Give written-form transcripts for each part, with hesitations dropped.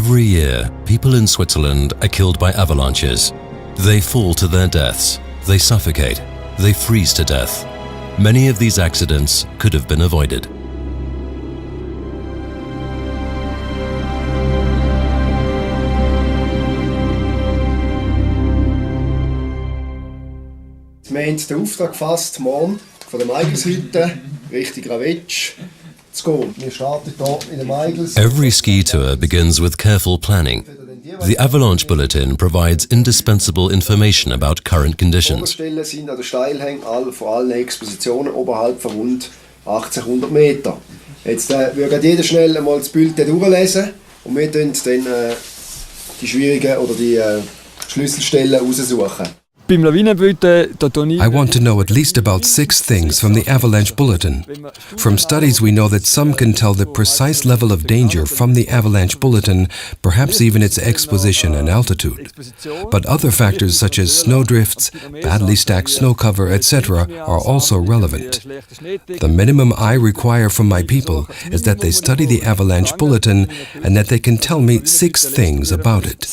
Every year, people in Switzerland are killed by avalanches. They fall to their deaths, they suffocate, they freeze to death. Many of these accidents could have been avoided. Wir haben den Auftrag gefasst, morgen von der Meigelshütte Richtung Ravetsch zu gehen. Wir starten hier in der Meigels. Every ski tour begins with careful planning. The Avalanche Bulletin provides indispensable information about current conditions. Oberstellen sind an der Steilhänge von allen Expositionen oberhalb von rund 1800 Meter. Jetzt würde jeder schnell einmal das Bulletin durchlesen und wir dann die schwierigen oder die Schlüsselstellen raussuchen. I want to know at least about 6 things from the Avalanche Bulletin. From studies we know that some can tell the precise level of danger from the Avalanche Bulletin, perhaps even its exposition and altitude. But other factors such as snowdrifts, badly stacked snow cover, etc. are also relevant. The minimum I require from my people is that they study the Avalanche Bulletin and that they can tell me 6 things about it.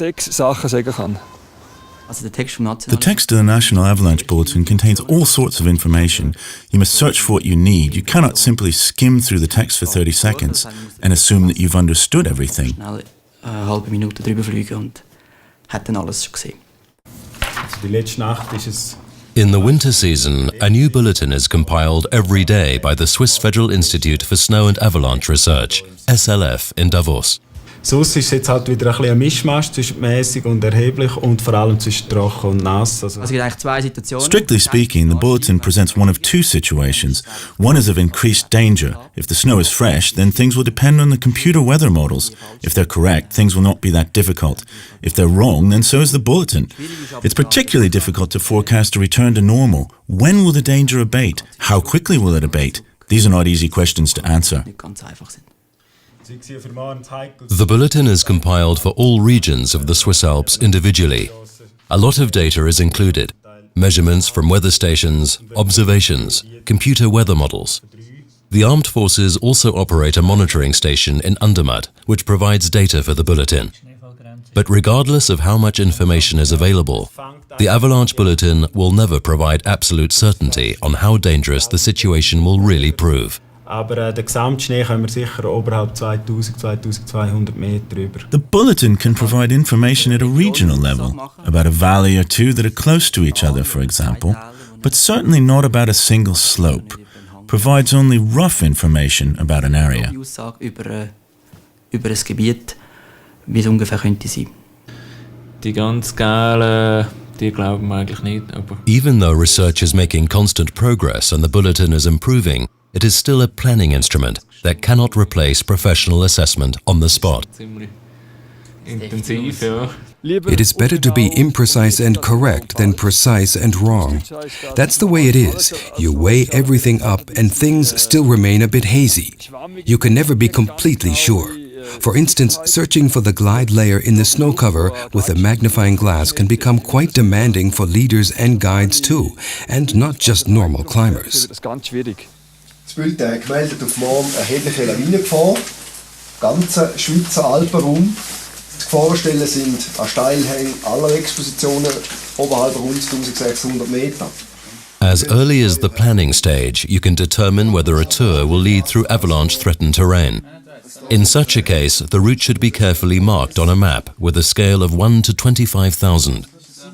The text of the National Avalanche Bulletin contains all sorts of information. You must search for what you need. You cannot simply skim through the text for 30 seconds and assume that you've understood everything. In the winter season, a new bulletin is compiled every day by the Swiss Federal Institute for Snow and Avalanche Research, SLF, in Davos. Sonst ist es jetzt halt wieder ein bisschen ein Mischmasch zwischen mäßig und erheblich und vor allem zwischen trocken und nass. Strictly speaking, the bulletin presents one of 2 situations. One is of increased danger. If the snow is fresh, then things will depend on the computer weather models. If they're correct, things will not be that difficult. If they're wrong, then so is the bulletin. It's particularly difficult to forecast a return to normal. When will the danger abate? How quickly will it abate? These are not easy questions to answer. The bulletin is compiled for all regions of the Swiss Alps individually. A lot of data is included: measurements from weather stations, observations, computer weather models. The armed forces also operate a monitoring station in Andermatt, which provides data for the bulletin. But regardless of how much information is available, the Avalanche Bulletin will never provide absolute certainty on how dangerous the situation will really prove. Aber der Gesamtschnee können wir sicher oberhalb 2200 Meter über. The bulletin can provide information at a regional level, about a valley or two that are close to each other, for example, but certainly not about a single slope. Provides only rough information about an area. Über das Gebiet, wie es ungefähr könnte sein. Die ganz Skala, die glauben wir eigentlich nicht. Even though research is making constant progress and the bulletin is improving, it is still a planning instrument that cannot replace professional assessment on the spot. It is better to be imprecise and correct than precise and wrong. That's the way it is. You weigh everything up and things still remain a bit hazy. You can never be completely sure. For instance, searching for the glide layer in the snow cover with a magnifying glass can become quite demanding for leaders and guides too, and not just normal climbers. Das Bulletin gemeldet auf morgen erhebliche Lawinengefahr, ganze Schweizer Alpenraum. Die Gefahrenstellen sind an Steilhängen aller Expositionen oberhalb rund 1600 Meter. As early as the planning stage, you can determine whether a tour will lead through avalanche-threatened terrain. In such a case, the route should be carefully marked on a map with a scale of 1 to 25,000,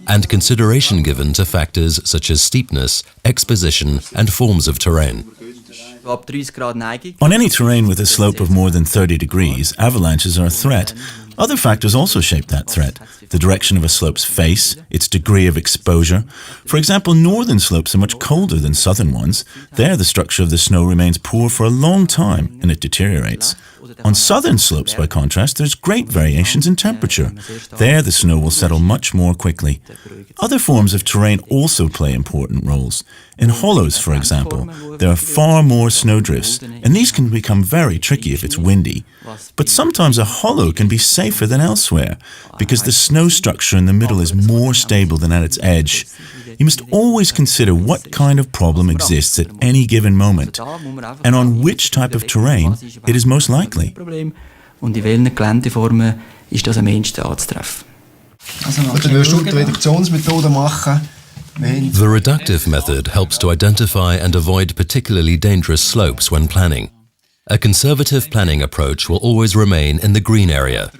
and consideration given to factors such as steepness, exposition, and forms of terrain. On any terrain with a slope of more than 30 degrees, avalanches are a threat. Other factors also shape that threat: the direction of a slope's face, its degree of exposure. For example, northern slopes are much colder than southern ones. There, the structure of the snow remains poor for a long time and it deteriorates. On southern slopes, by contrast, there's great variations in temperature. There, the snow will settle much more quickly. Other forms of terrain also play important roles. In hollows, for example, there are far more snowdrifts, and these can become very tricky if it's windy. But sometimes a hollow can be safer than elsewhere, because the snow structure in the middle is more stable than at its edge. You must always consider what kind of problem exists at any given moment, and on which type of terrain it is most likely. Und in welchen Geländeformen ist das am ehesten anzutreffen. Dann wirst du die Reduktionsmethode machen. The reductive method helps to identify and avoid particularly dangerous slopes when planning. A conservative planning approach will always remain in the green area.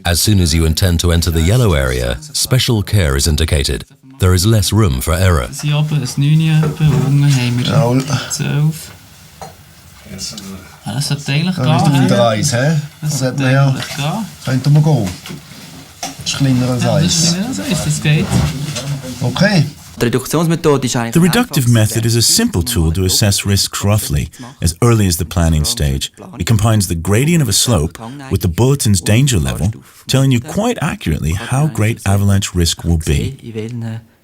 As soon as you intend to enter the yellow area, special care is indicated. There is less room for error. Sie haben ein 9, unten haben wir 12. Das sollte eigentlich gehen. Das ist der Winter 1, hä? Das sollte eigentlich gehen. Könnte man gehen. Das ist kleiner als Ja, das 1. ist kleiner als 1, das geht. Okay. Die Reduktionsmethode ist eigentlich The reductive method is a simple tool to assess risks roughly, as early as the planning stage. It combines the gradient of a slope with the bulletin's danger level, telling you quite accurately how great avalanche risk will be.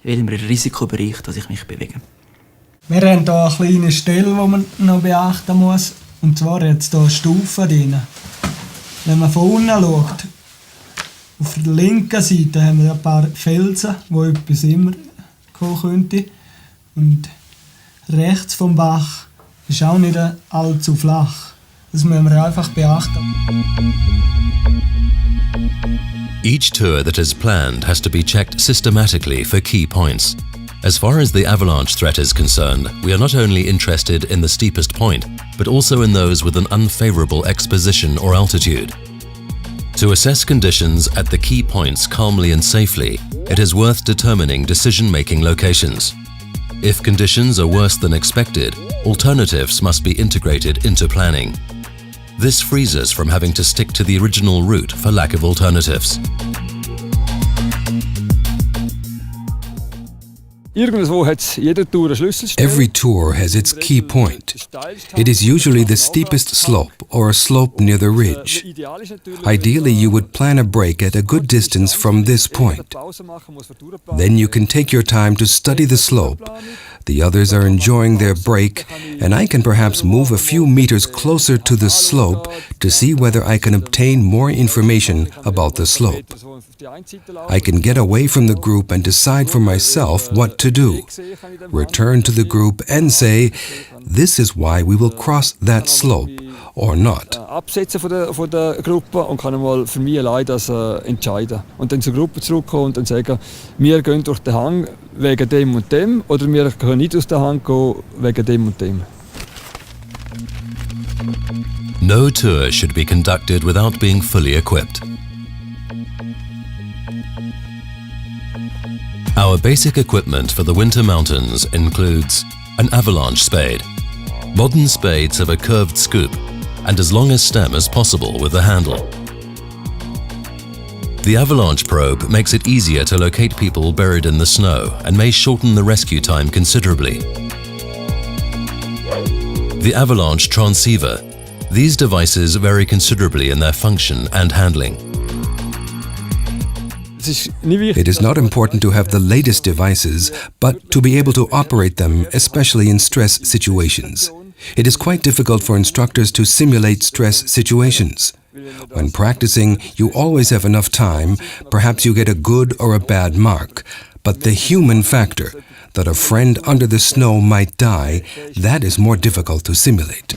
in welchem Risikobereich dass ich mich bewege. Wir haben hier eine kleine Stelle, die man noch beachten muss. Und zwar hat es hier Stufen drin. Wenn man von unten schaut, auf der linken Seite haben wir ein paar Felsen, wo etwas immer kommen könnte. Und rechts vom Bach ist auch nicht allzu flach. Das müssen wir einfach beachten. Each tour that is planned has to be checked systematically for key points. As far as the avalanche threat is concerned, we are not only interested in the steepest point, but also in those with an unfavorable exposition or altitude. To assess conditions at the key points calmly and safely, it is worth determining decision-making locations. If conditions are worse than expected, alternatives must be integrated into planning. This frees us from having to stick to the original route for lack of alternatives. Every tour has its key point. It is usually the steepest slope or a slope near the ridge. Ideally, you would plan a break at a good distance from this point. Then you can take your time to study the slope. The others are enjoying their break, and I can perhaps move a few meters closer to the slope to see whether I can obtain more information about the slope. I can get away from the group and decide for myself what to do. Return to the group and say, this is why we will cross that slope or not. Absetzen von der Gruppe und kann einmal für mich allein das entscheiden. Und dann zur Gruppe zurückkommen und dann sagen, wir gehen durch den Hang wegen dem und dem oder wir können nicht durch den Hang gehen wegen dem und dem. No tour should be conducted without being fully equipped. Our basic equipment for the winter mountains includes an avalanche spade. Modern spades have a curved scoop and as long a stem as possible with a handle. The avalanche probe makes it easier to locate people buried in the snow and may shorten the rescue time considerably. The avalanche transceiver. These devices vary considerably in their function and handling. It is not important to have the latest devices, but to be able to operate them, especially in stress situations. It is quite difficult for instructors to simulate stress situations. When practicing, you always have enough time, perhaps you get a good or a bad mark. But the human factor, that a friend under the snow might die, that is more difficult to simulate.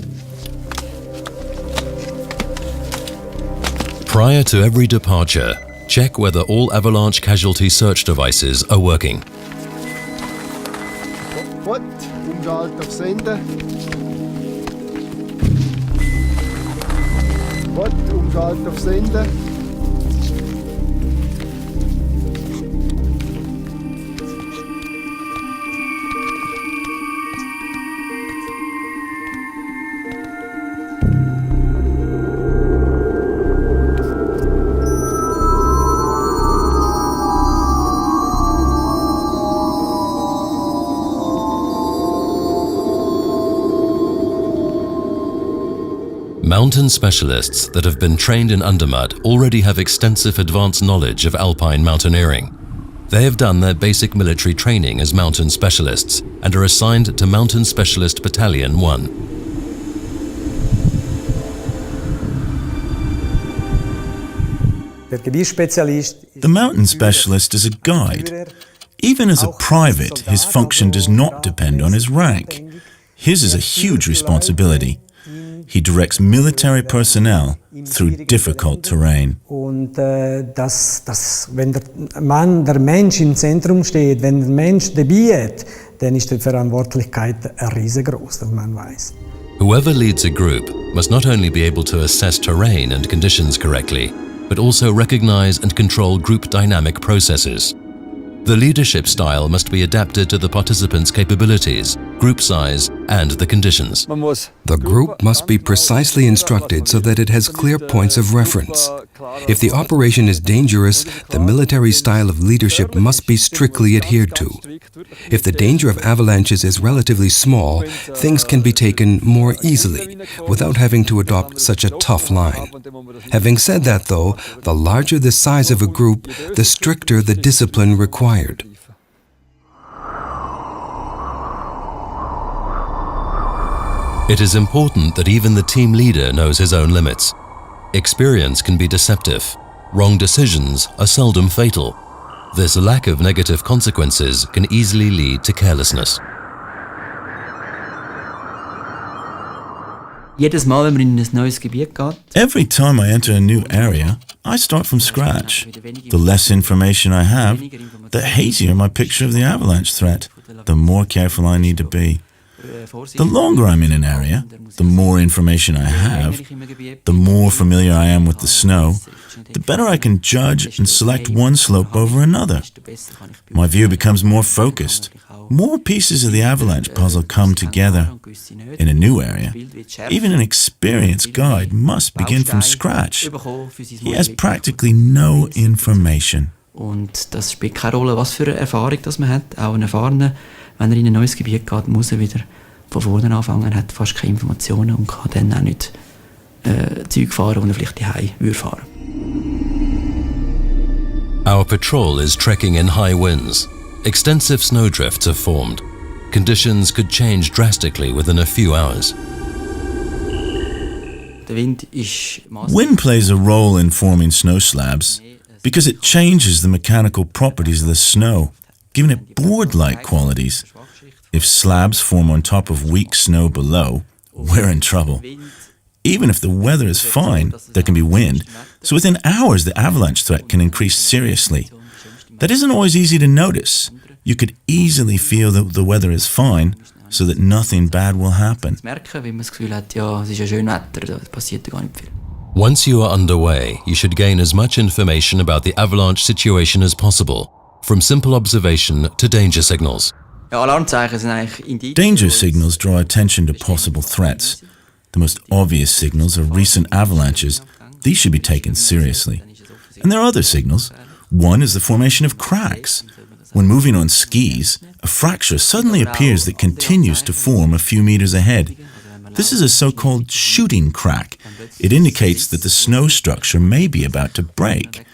Prior to every departure, check whether all avalanche casualty search devices are working. Gut, umschalten auf Senden. Gut, umschalten auf Senden. Mountain specialists that have been trained in undermud already have extensive advanced knowledge of alpine mountaineering. They have done their basic military training as mountain specialists and are assigned to Mountain Specialist Battalion 1. The mountain specialist is a guide. Even as a private, his function does not depend on his rank. His is a huge responsibility. He directs military personnel through difficult terrain. Und wenn der Mensch im Zentrum steht, wenn der Mensch dabei ist, dann ist die Verantwortlichkeit riesengroß, dass man weiß. Whoever leads a group must not only be able to assess terrain and conditions correctly, but also recognize and control group dynamic processes. The leadership style must be adapted to the participants' capabilities, group size, and the conditions. The group must be precisely instructed so that it has clear points of reference. If the operation is dangerous, the military style of leadership must be strictly adhered to. If the danger of avalanches is relatively small, things can be taken more easily, without having to adopt such a tough line. Having said that, though, the larger the size of a group, the stricter the discipline required. It is important that even the team leader knows his own limits. Experience can be deceptive. Wrong decisions are seldom fatal. This lack of negative consequences can easily lead to carelessness. Jedes Mal, wenn man in ein neues Gebiet geht, Every time I enter a new area, I start from scratch. The less information I have, the hazier my picture of the avalanche threat, the more careful I need to be. The longer I'm in an area, the more information I have, the more familiar I am with the snow, the better I can judge and select one slope over another. My view becomes more focused. More pieces of the avalanche puzzle come together. In a new area, even an experienced guide must begin from scratch. He has practically no information. Und das spielt keine Rolle, was für eine Erfahrung das man hat. Auch ein Erfahrener, wenn er in ein neues Gebiet geht, muss er wieder von vorne anfangen, hat fast keine Informationen und kann dann auch nicht Zeug fahren, die er vielleicht daheim fahren würde. Our patrol is trekking in high winds. Extensive snowdrifts have formed. Conditions could change drastically within a few hours. Wind plays a role in forming snow slabs because it changes the mechanical properties of the snow, giving it board-like qualities. If slabs form on top of weak snow below, we're in trouble. Even if the weather is fine, there can be wind, so within hours the avalanche threat can increase seriously. That isn't always easy to notice. You could easily feel that the weather is fine, so that nothing bad will happen. Once you are underway, you should gain as much information about the avalanche situation as possible, from simple observation to danger signals. Danger signals draw attention to possible threats. The most obvious signals are recent avalanches. These should be taken seriously. And there are other signals. One is the formation of cracks. When moving on skis, a fracture suddenly appears that continues to form a few meters ahead. This is a so-called shooting crack. It indicates that the snow structure may be about to break.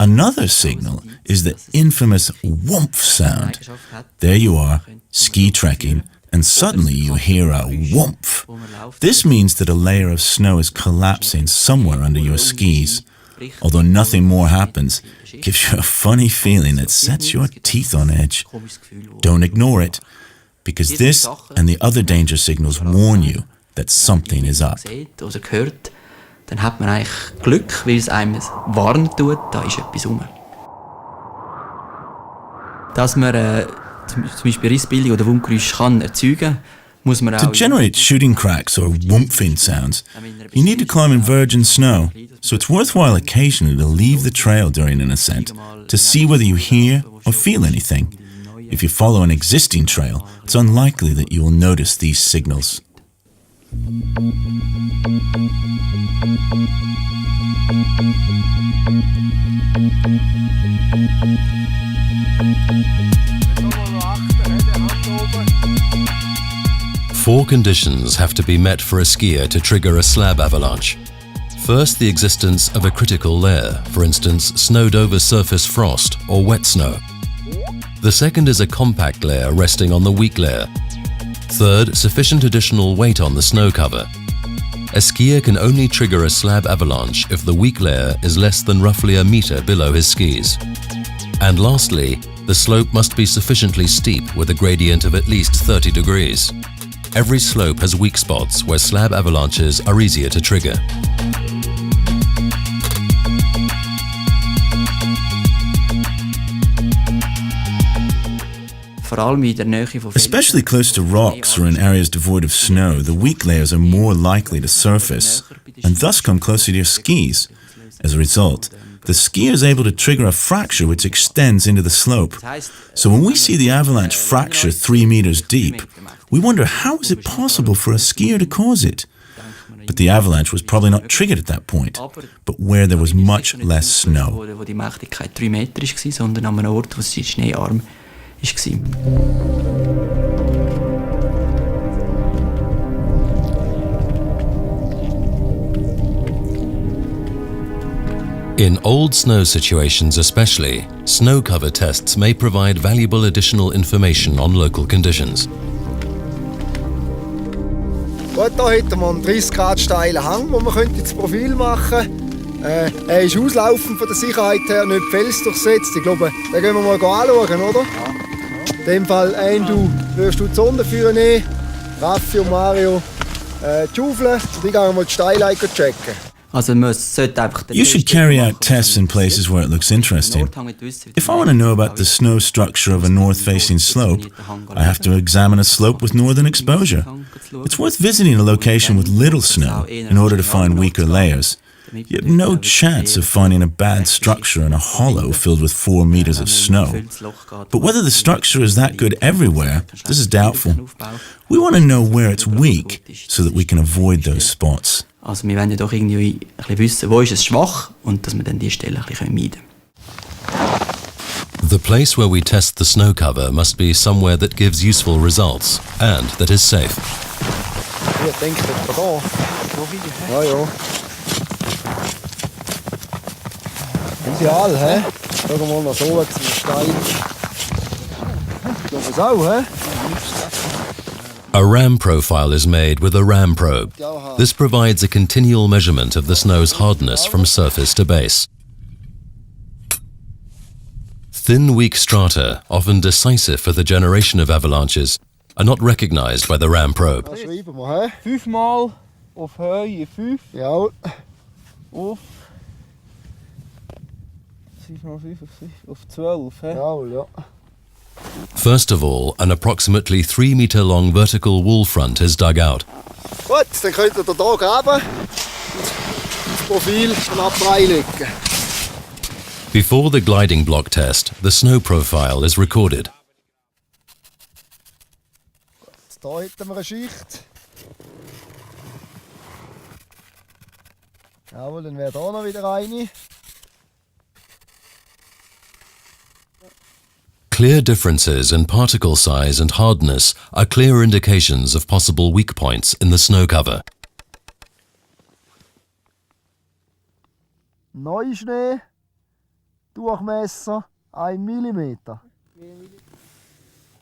Another signal is the infamous whomp sound. There you are, ski trekking, and suddenly you hear a whomp. This means that a layer of snow is collapsing somewhere under your skis. Although nothing more happens, it gives you a funny feeling that sets your teeth on edge. Don't ignore it, because this and the other danger signals warn you that something is up. Dann hat man eigentlich Glück, weil es einem warnen tut, da ist etwas rum. Dass man zum Beispiel Rissbildung oder Wundgeräusche kann erzeugen, muss man auch... To generate shooting cracks or whomping sounds, you need to climb in virgin snow, so it's worthwhile occasionally to leave the trail during an ascent to see whether you hear or feel anything. If you follow an existing trail, it's unlikely that you will notice these signals. Four conditions have to be met for a skier to trigger a slab avalanche. First, the existence of a critical layer, for instance, snowed-over surface frost or wet snow. The second is a compact layer resting on the weak layer. Third, sufficient additional weight on the snow cover. A skier can only trigger a slab avalanche if the weak layer is less than roughly a meter below his skis. And lastly, the slope must be sufficiently steep with a gradient of at least 30 degrees. every slope has weak spots where slab avalanches are easier to trigger. Especially close to rocks or in areas devoid of snow, the weak layers are more likely to surface and thus come closer to your skis. As a result, the skier is able to trigger a fracture which extends into the slope. So when we see the avalanche fracture 3 meters deep, we wonder how is it possible for a skier to cause it? But the avalanche was probably not triggered at that point, but where there was much less snow. In old snow situations especially, snow cover tests may provide valuable additional information on local conditions. Gut, hier hätten wir einen 30 Grad steilen Hang, wo man das Profil machen könnte. Er ist auslaufend von der Sicherheit her, nicht felsdurchsetzt. Ich glaube, den gehen wir mal anschauen, oder? Ja. In dem Fall, du wirst du die Sondenführer nehmen, Raffi und Mario die Schaufel und ich gehe mal die Steilheit checken. You should carry out tests in places where it looks interesting. If I want to know about the snow structure of a north-facing slope, I have to examine a slope with northern exposure. It's worth visiting a location with little snow in order to find weaker layers. You have no chance of finding a bad structure in a hollow filled with 4 meters of snow. But whether the structure is that good everywhere, this is doubtful. We want to know where it's weak so that we can avoid those spots. Also wir wollen ja doch irgendwie ein bisschen wissen, wo ist es schwach und dass wir dann die Stellen ein bisschen meiden können. The place where we test the snow cover must be somewhere that gives useful results and that is safe. Ich denke, das da. Ja, ja. Ideal, hä? Schauen wir mal nach so zum Stein. Ich glaube es auch, hä? A RAM profile is made with a RAM probe. This provides a continual measurement of the snow's hardness from surface to base. Thin, weak strata, often decisive for the generation of avalanches, are not recognized by the RAM probe. 5 mal auf Höhe 5. Ja. Auf 5 mal 5 auf 12. Ja, ja. First of all, an approximately 3 meter long vertical wall front is dug out. Gut, dann könnt ihr hier graben und das Profil abreinlegen. Before the gliding block test, the snow profile is recorded. Jetzt hier hätten wir eine Schicht. Jawohl, dann wäre hier noch wieder eine. Clear differences in particle size and hardness are clear indications of possible weak points in the snow cover. Neuschnee, Durchmesser 1 mm.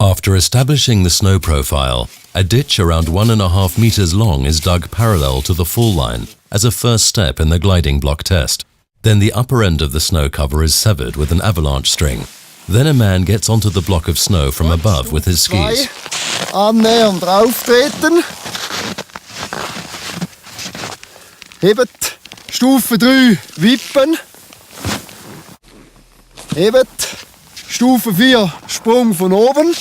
After establishing the snow profile, a ditch around 1.5 meters long is dug parallel to the fall line as a first step in the gliding block test. Then the upper end of the snow cover is severed with an avalanche string. Then a man gets onto the block of snow from above with his skis. Annähern, drauf treten. Hebt, Stufe 3, wippen. Hebt, Stufe 4, Sprung von oben.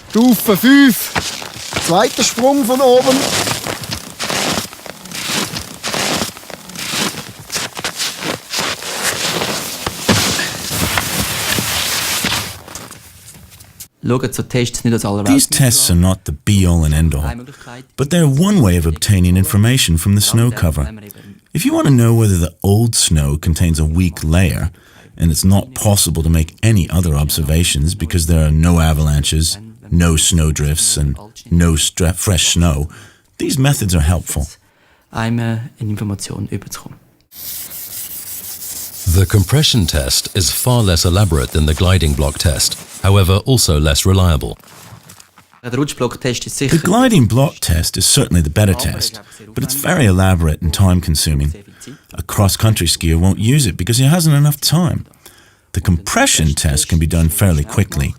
Stufe 5, zweiter Sprung von oben. These tests are not the be-all and end-all, but they're one way of obtaining information from the snow cover. If you want to know whether the old snow contains a weak layer, and it's not possible to make any other observations because there are no avalanches, no snowdrifts, and no fresh snow, these methods are helpful. The compression test is far less elaborate than the gliding block test, however also less reliable. The gliding block test is certainly the better test, but it's very elaborate and time-consuming. A cross-country skier won't use it because he hasn't enough time. The compression test can be done fairly quickly.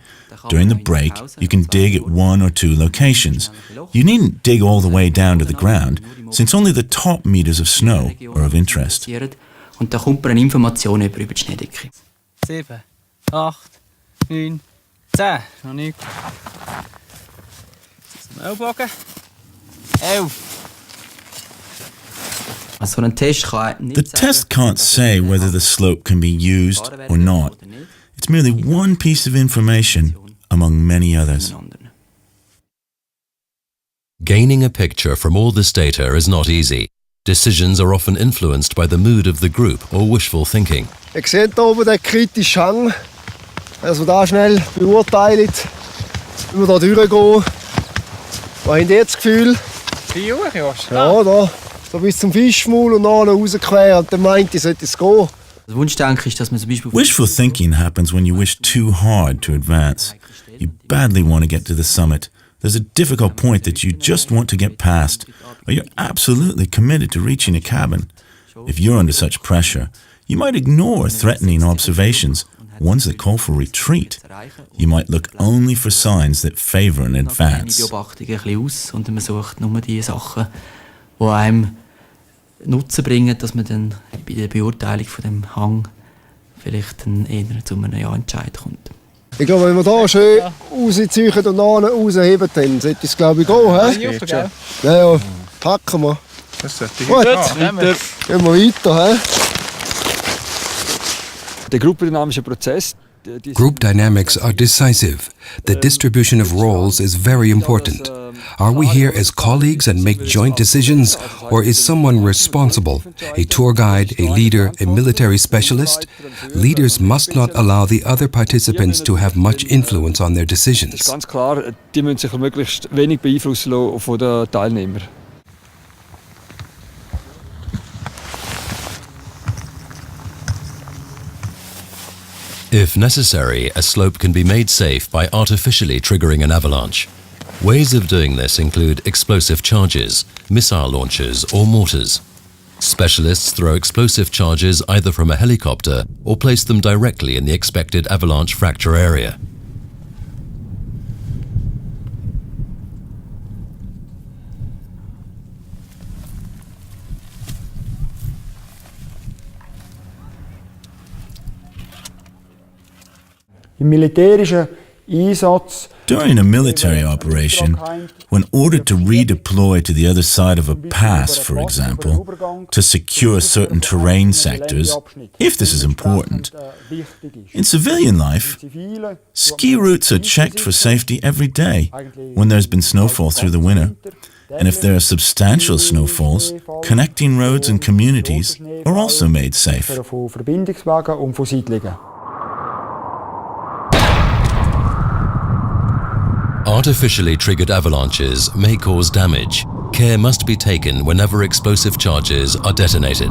During the break, you can dig at one or two locations. You needn't dig all the way down to the ground, since only the top meters of snow are of interest. Und da kommt man eine Information über die Schneedecke. 7, 8, 9, 10. Noch nicht. Zum Ellbogen. 11. The test can't say whether the slope can be used or not. It's merely one piece of information among many others. Gaining a picture from all this data is not easy. Decisions are often influenced by the mood of the group or wishful thinking. Ihr seht hier oben den kritischen Hang, dass wir da schnell beurteilen, wie wir da durchgehen. Was habt ihr das Gefühl? Hier hoch, Jost? Ja, da. So bis zum Fischmaul und nachher rausqueren. Und dann meint ich, sollte es gehen. Wishful thinking happens when you wish too hard to advance. You badly want to get to the summit. There's a difficult point that you just want to get past, or you're absolutely committed to reaching a cabin. If you're under such pressure, you might ignore threatening observations, ones that call for retreat. You might look only for signs that favor an advance. Und man sucht nur die Sachen, die einem Nutzen bringen, dass man dann bei der Beurteilung von dem Hang vielleicht eher zu einem Ja-Entscheid kommt. Ich glaube, wenn wir hier schön rausziehen und nachher rausheben, dann sollte es, glaube ich, gehen. He? Ja, packen wir. Gut, gehen wir weiter. He? Der gruppendynamische Prozess. Group dynamics are decisive. The distribution of roles is very important. Are we here as colleagues and make joint decisions, or is someone responsible? A tour guide, a leader, a military specialist? Leaders must not allow the other participants to have much influence on their decisions. Ganz klar, die müssen sich möglichst wenig beeinflussen lassen von den Teilnehmern. If necessary, a slope can be made safe by artificially triggering an avalanche. Ways of doing this include explosive charges, missile launchers or mortars. Specialists throw explosive charges either from a helicopter or place them directly in the expected avalanche fracture area. Im militärischen Einsatz. During a military operation, when ordered to redeploy to the other side of a pass, for example, to secure certain terrain sectors, if this is important, in civilian life, ski routes are checked for safety every day when there's been snowfall through the winter. And if there are substantial snowfalls, connecting roads and communities are also made safe. Artificially triggered avalanches may cause damage. Care must be taken whenever explosive charges are detonated.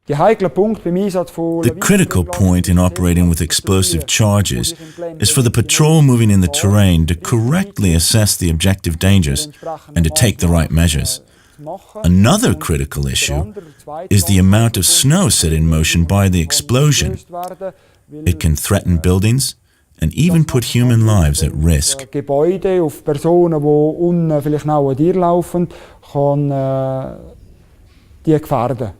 The critical point in operating with explosive charges is for the patrol moving in the terrain to correctly assess the objective dangers and to take the right measures. Another critical issue is the amount of snow set in motion by the explosion. It can threaten buildings and even put human lives at risk. Gebäude auf Personen, die vielleicht auch an dir laufen, kann die gefährden.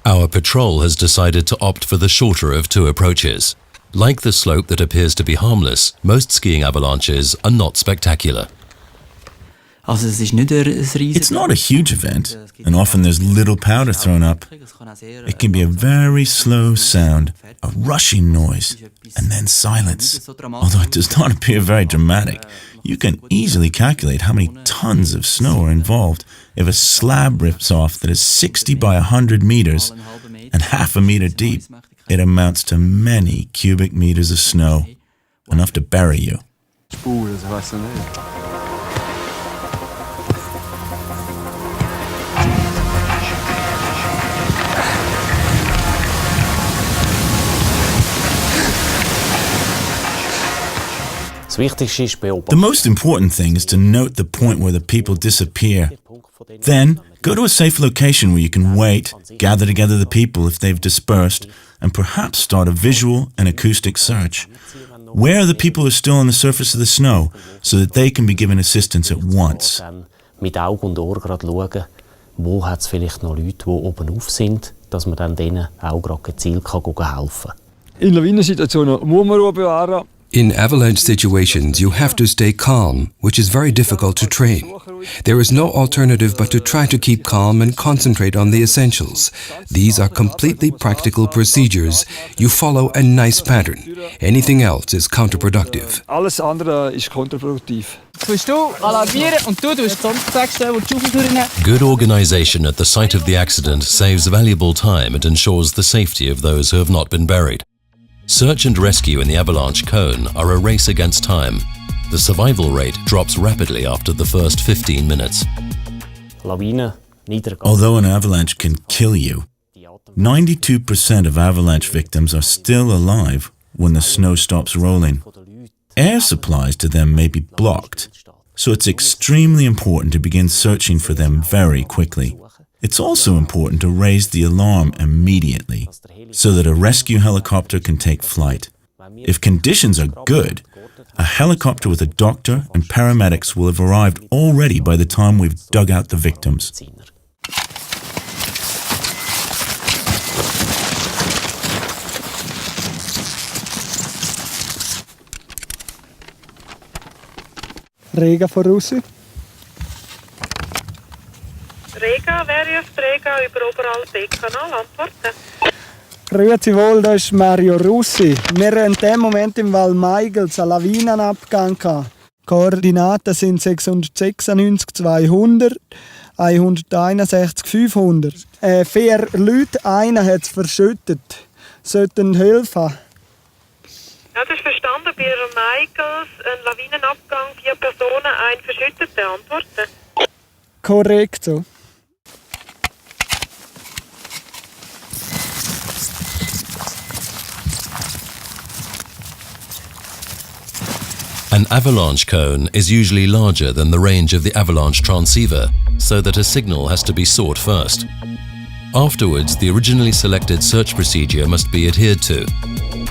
Our patrol has decided to opt for the shorter of two approaches. Like the slope that appears to be harmless, most skiing avalanches are not spectacular. It's not a huge event, and often there's little powder thrown up. It can be a very slow sound, a rushing noise, and then silence. Although it does not appear very dramatic, you can easily calculate how many tons of snow are involved. If a slab rips off that is 60 by 100 meters and half a meter deep, it amounts to many cubic meters of snow, enough to bury you. Das Wichtigste ist beobachten. The most important thing is to note the point where the people disappear. Then, go to a safe location where you can wait, gather together the people if they've dispersed, and perhaps start a visual and acoustic search. Where are the people who are still on the surface of the snow so that they can be given assistance at once? Mit Auge und Ohr gerade schauen, wo hat es vielleicht noch Leute, die oben auf sind, dass man dann denen auch gerade gezielt helfen kann. In Lawinensituationen muss man Ruhe bewahren. In avalanche situations, you have to stay calm, which is very difficult to train. There is no alternative but to try to keep calm and concentrate on the essentials. These are completely practical procedures. You follow a nice pattern. Anything else is counterproductive. Alles andere ist kontraproduktiv. Good organization at the site of the accident saves valuable time and ensures the safety of those who have not been buried. Search and rescue in the avalanche cone are a race against time. The survival rate drops rapidly after the first 15 minutes. Although an avalanche can kill you, 92% of avalanche victims are still alive when the snow stops rolling. Air supplies to them may be blocked, so it's extremely important to begin searching for them very quickly. It's also important to raise the alarm immediately so that a rescue helicopter can take flight. If conditions are good, a helicopter with a doctor and paramedics will have arrived already by the time we've dug out the victims. Rega voraus. Rega, wer ist Rega über Oberalp-Beck-Kanal? Antworten. Grüezi wohl, das ist Mario Russi. Wir haben in dem Moment im Val Meigels einen Lawinenabgang gehabt. Koordinaten sind 696 200, 161 500. 4 Leute, einer hat es verschüttet. Sollten helfen. Ja, das ist verstanden. Bei Meigels ein Lawinenabgang, 4 Personen, ein Verschüttete. Antworten. Korrekt so. An avalanche cone is usually larger than the range of the avalanche transceiver, so that a signal has to be sought first. Afterwards, the originally selected search procedure must be adhered to.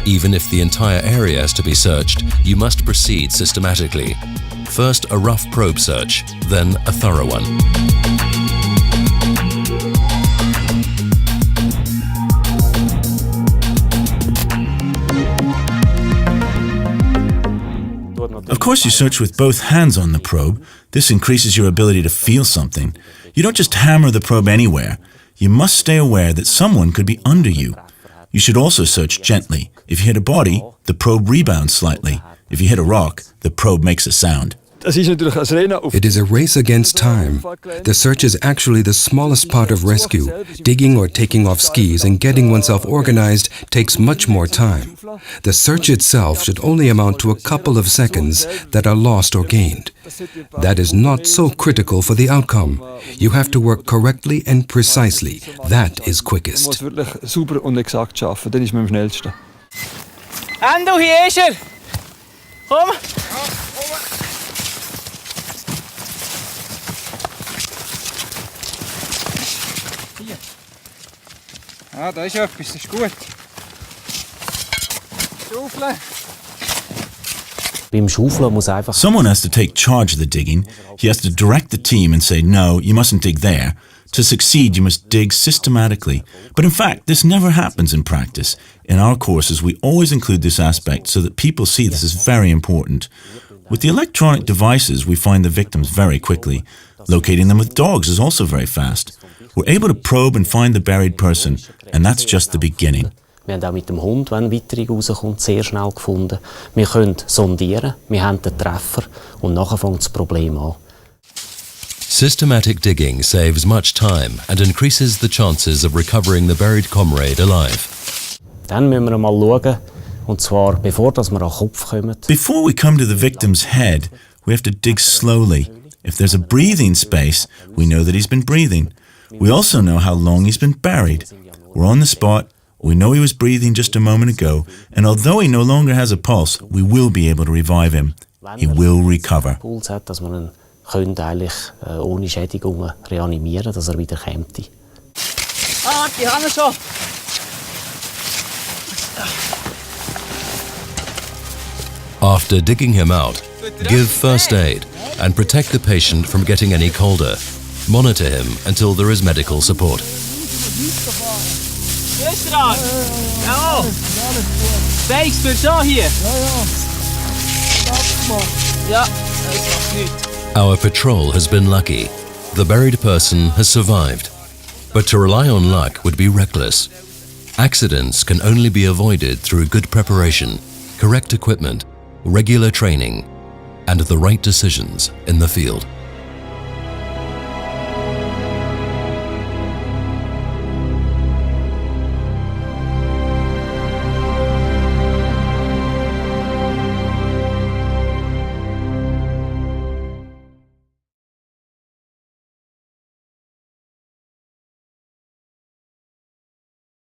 Even if the entire area has to be searched, you must proceed systematically. First a rough probe search, then a thorough one. Of course, you search with both hands on the probe. This increases your ability to feel something. You don't just hammer the probe anywhere. You must stay aware that someone could be under you. You should also search gently. If you hit a body, the probe rebounds slightly. If you hit a rock, the probe makes a sound. It is a race against time. The search is actually the smallest part of rescue. Digging or taking off skis and getting oneself organized takes much more time. The search itself should only amount to a couple of seconds that are lost or gained. That is not so critical for the outcome. You have to work correctly and precisely. That is quickest. Ando, hier ist er! Komm! Ah, da ist etwas, das ist gut. Schaufeln. Someone has to take charge of the digging. He has to direct the team and say, no, you mustn't dig there. To succeed, you must dig systematically. But in fact, this never happens in practice. In our courses, we always include this aspect so that people see this is very important. With the electronic devices, we find the victims very quickly. Locating them with dogs is also very fast. We're able to probe and find the buried person, and that's just the beginning. Wir haben auch mit dem Hund, wenn Witterung rauskommt, sehr schnell gefunden. Wir können sondieren, wir haben den Treffer und nachher fängt das Problem an. Systematic digging saves much time and increases the chances of recovering the buried comrade alive. Dann müssen wir mal schauen, und zwar bevor wir an den Kopf kommen. Before we come to the victim's head, we have to dig slowly. If there's a breathing space, we know that he's been breathing. We also know how long he's been buried. We're on the spot, we know he was breathing just a moment ago, and although he no longer has a pulse, we will be able to revive him. He will recover. Puls hat, dass man ihn können eigentlich ohne Schädigungen reanimieren, dass er wieder käme. Ah, die haben wir schon. After digging him out, give first aid and protect the patient from getting any colder. Monitor him until there is medical support. Österreich! Ja! Steaks für da hier! Ja, das macht nichts. Our patrol has been lucky. The buried person has survived. But to rely on luck would be reckless. Accidents can only be avoided through good preparation, correct equipment, regular training, and the right decisions in the field.